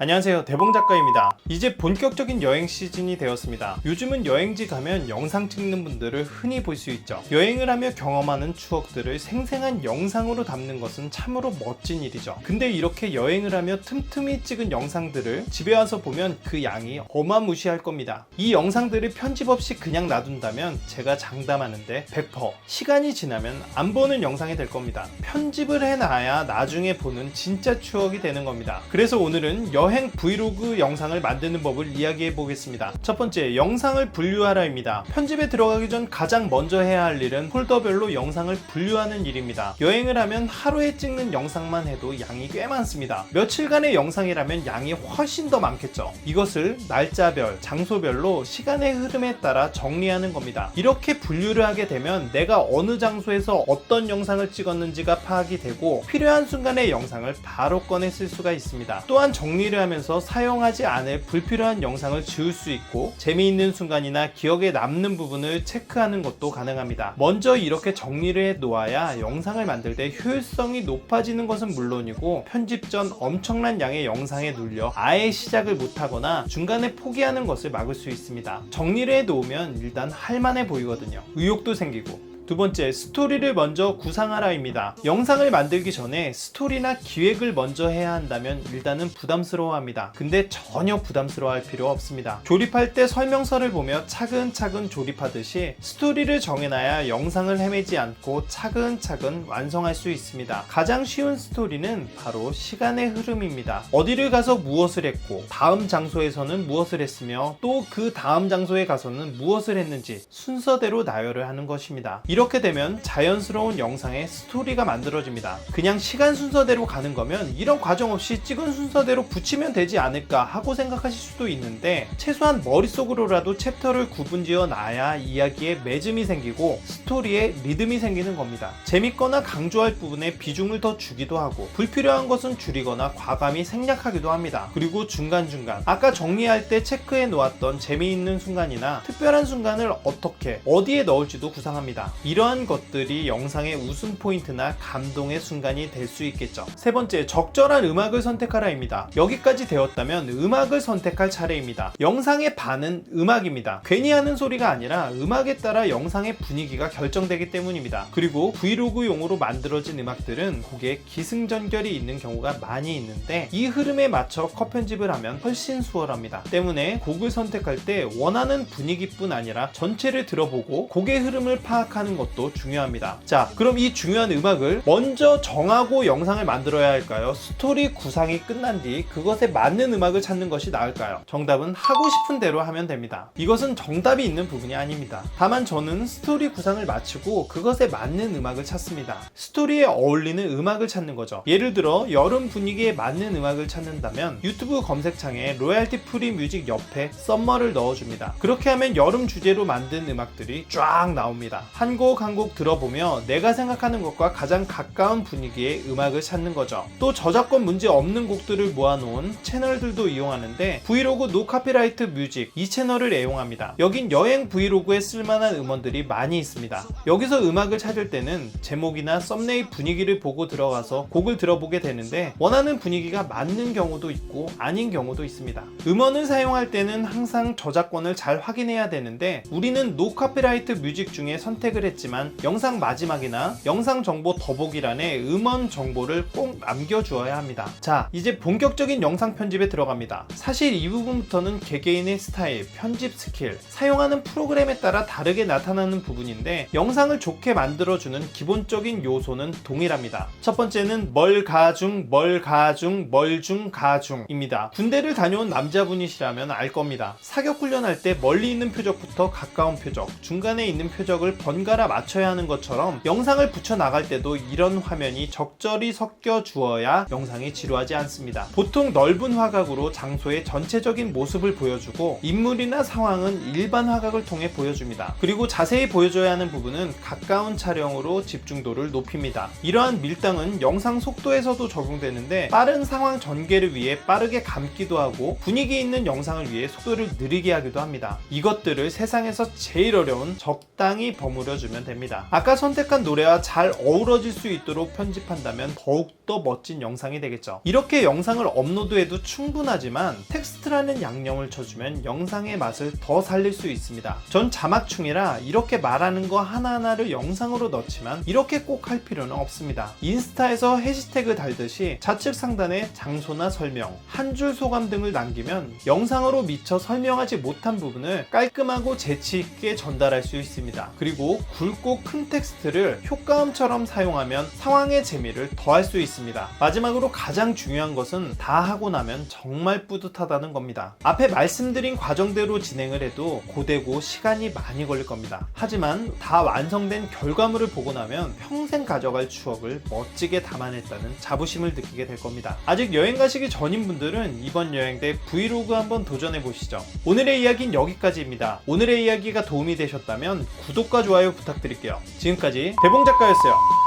안녕하세요, 대봉작가입니다. 이제 본격적인 여행 시즌이 되었습니다. 요즘은 여행지 가면 영상 찍는 분들을 흔히 볼 수 있죠. 여행을 하며 경험하는 추억들을 생생한 영상으로 담는 것은 참으로 멋진 일이죠. 근데 이렇게 여행을 하며 틈틈이 찍은 영상들을 집에 와서 보면 그 양이 어마무시할 겁니다. 이 영상들을 편집 없이 그냥 놔둔다면 제가 장담하는데 100% 시간이 지나면 안 보는 영상이 될 겁니다. 편집을 해놔야 나중에 보는 진짜 추억이 되는 겁니다. 그래서 오늘은 여행 브이로그 영상을 만드는 법을 이야기해 보겠습니다. 첫 번째, 영상을 분류하라입니다. 편집에 들어가기 전 가장 먼저 해야 할 일은 폴더별로 영상을 분류하는 일입니다. 여행을 하면 하루에 찍는 영상만 해도 양이 꽤 많습니다. 며칠간의 영상이라면 양이 훨씬 더 많겠죠. 이것을 날짜별, 장소별로 시간의 흐름에 따라 정리하는 겁니다. 이렇게 분류를 하게 되면 내가 어느 장소에서 어떤 영상을 찍었는지가 파악이 되고 필요한 순간의 영상을 바로 꺼내 쓸 수가 있습니다. 또한 정리를 하면서 사용하지 않을 불필요한 영상을 지울 수 있고 재미있는 순간이나 기억에 남는 부분을 체크하는 것도 가능합니다. 먼저 이렇게 정리를 해 놓아야 영상을 만들 때 효율성이 높아지는 것은 물론이고 편집 전 엄청난 양의 영상에 눌려 아예 시작을 못하거나 중간에 포기하는 것을 막을 수 있습니다. 정리를 해 놓으면 일단 할만해 보이거든요. 의욕도 생기고. 두 번째, 스토리를 먼저 구상하라입니다. 영상을 만들기 전에 스토리나 기획을 먼저 해야 한다면 일단은 부담스러워합니다. 근데 전혀 부담스러워할 필요 없습니다. 조립할 때 설명서를 보며 차근차근 조립하듯이 스토리를 정해놔야 영상을 헤매지 않고 차근차근 완성할 수 있습니다. 가장 쉬운 스토리는 바로 시간의 흐름입니다. 어디를 가서 무엇을 했고 다음 장소에서는 무엇을 했으며 또 그 다음 장소에 가서는 무엇을 했는지 순서대로 나열을 하는 것입니다. 이렇게 되면 자연스러운 영상의 스토리가 만들어집니다. 그냥 시간 순서대로 가는 거면 이런 과정 없이 찍은 순서대로 붙이면 되지 않을까 하고 생각하실 수도 있는데 최소한 머릿속으로라도 챕터를 구분지어 놔야 이야기에 매듭이 생기고 스토리에 리듬이 생기는 겁니다. 재밌거나 강조할 부분에 비중을 더 주기도 하고 불필요한 것은 줄이거나 과감히 생략하기도 합니다. 그리고 중간중간 아까 정리할 때 체크해 놓았던 재미있는 순간이나 특별한 순간을 어떻게 어디에 넣을지도 구상합니다. 이러한 것들이 영상의 웃음 포인트나 감동의 순간이 될 수 있겠죠. 세 번째, 적절한 음악을 선택하라입니다. 여기까지 되었다면 음악을 선택할 차례입니다. 영상의 반은 음악입니다. 괜히 하는 소리가 아니라 음악에 따라 영상의 분위기가 결정되기 때문입니다. 그리고 브이로그용으로 만들어진 음악들은 곡에 기승전결이 있는 경우가 많이 있는데 이 흐름에 맞춰 컷 편집을 하면 훨씬 수월합니다. 때문에 곡을 선택할 때 원하는 분위기뿐 아니라 전체를 들어보고 곡의 흐름을 파악하는 것도 중요합니다. 자, 그럼 이 중요한 음악을 먼저 정하고 영상을 만들어야 할까요? 스토리 구상이 끝난 뒤 그것에 맞는 음악을 찾는 것이 나을까요? 정답은 하고 싶은 대로 하면 됩니다. 이것은 정답이 있는 부분이 아닙니다. 다만 저는 스토리 구상을 마치고 그것에 맞는 음악을 찾습니다. 스토리에 어울리는 음악을 찾는 거죠. 예를 들어 여름 분위기에 맞는 음악을 찾는다면 유튜브 검색창에 로얄티 프리 뮤직 옆에 썸머를 넣어줍니다. 그렇게 하면 여름 주제로 만든 음악들이 쫙 나옵니다. 한 곡 한 곡 들어보며 내가 생각하는 것과 가장 가까운 분위기의 음악을 찾는 거죠. 또 저작권 문제 없는 곡들을 모아놓은 채널들도 이용하는데 브이로그 노 카피라이트 뮤직 이 채널을 애용합니다. 여긴 여행 브이로그에 쓸만한 음원들이 많이 있습니다. 여기서 음악을 찾을 때는 제목이나 썸네일 분위기를 보고 들어가서 곡을 들어보게 되는데 원하는 분위기가 맞는 경우도 있고 아닌 경우도 있습니다. 음원을 사용할 때는 항상 저작권을 잘 확인해야 되는데 우리는 노 카피라이트 뮤직 중에 선택을 했지만 영상 마지막이나 영상 정보 더보기란에 음원 정보를 꼭 남겨주어야 합니다. 자, 이제 본격적인 영상 편집에 들어갑니다. 사실 이 부분부터는 개개인의 스타일, 편집 스킬, 사용하는 프로그램에 따라 다르게 나타나는 부분인데 영상을 좋게 만들어주는 기본적인 요소는 동일합니다. 첫 번째는 뭘 가중, 뭘 가중, 뭘 중, 가중입니다. 군대를 다녀온 남자분이시라면 알 겁니다. 사격 훈련할 때 멀리 있는 표적부터 가까운 표적, 중간에 있는 표적을 번갈아 맞춰야 하는 것처럼 영상을 붙여 나갈 때도 이런 화면이 적절히 섞여 주어야 영상이 지루하지 않습니다. 보통 넓은 화각으로 장소의 전체적인 모습을 보여주고 인물이나 상황은 일반 화각을 통해 보여줍니다. 그리고 자세히 보여줘야 하는 부분은 가까운 촬영으로 집중도를 높입니다. 이러한 밀당은 영상 속도에서도 적용되는데 빠른 상황 전개를 위해 빠르게 감기도 하고 분위기 있는 영상을 위해 속도를 느리게 하기도 합니다. 이것들을 세상에서 제일 어려운 적당히 버무려주면 됩니다. 아까 선택한 노래와 잘 어우러질 수 있도록 편집한다면 더욱 더욱더 멋진 영상이 되겠죠. 이렇게 영상을 업로드해도 충분하지만 텍스트라는 양념을 쳐주면 영상의 맛을 더 살릴 수 있습니다. 전 자막충이라 이렇게 말하는 거 하나하나를 영상으로 넣지만 이렇게 꼭 할 필요는 없습니다. 인스타에서 해시태그 달듯이 좌측 상단에 장소나 설명, 한 줄 소감 등을 남기면 영상으로 미처 설명하지 못한 부분을 깔끔하고 재치있게 전달할 수 있습니다. 그리고 굵고 큰 텍스트를 효과음처럼 사용하면 상황의 재미를 더할 수 있습니다. 마지막으로 가장 중요한 것은 다 하고 나면 정말 뿌듯하다는 겁니다. 앞에 말씀드린 과정대로 진행을 해도 고되고 시간이 많이 걸릴 겁니다. 하지만 다 완성된 결과물을 보고 나면 평생 가져갈 추억을 멋지게 담아냈다는 자부심을 느끼게 될 겁니다. 아직 여행 가시기 전인 분들은 이번 여행 때 브이로그 한번 도전해 보시죠. 오늘의 이야기는 여기까지입니다. 오늘의 이야기가 도움이 되셨다면 구독과 좋아요 부탁드릴게요. 지금까지 대봉작가였어요.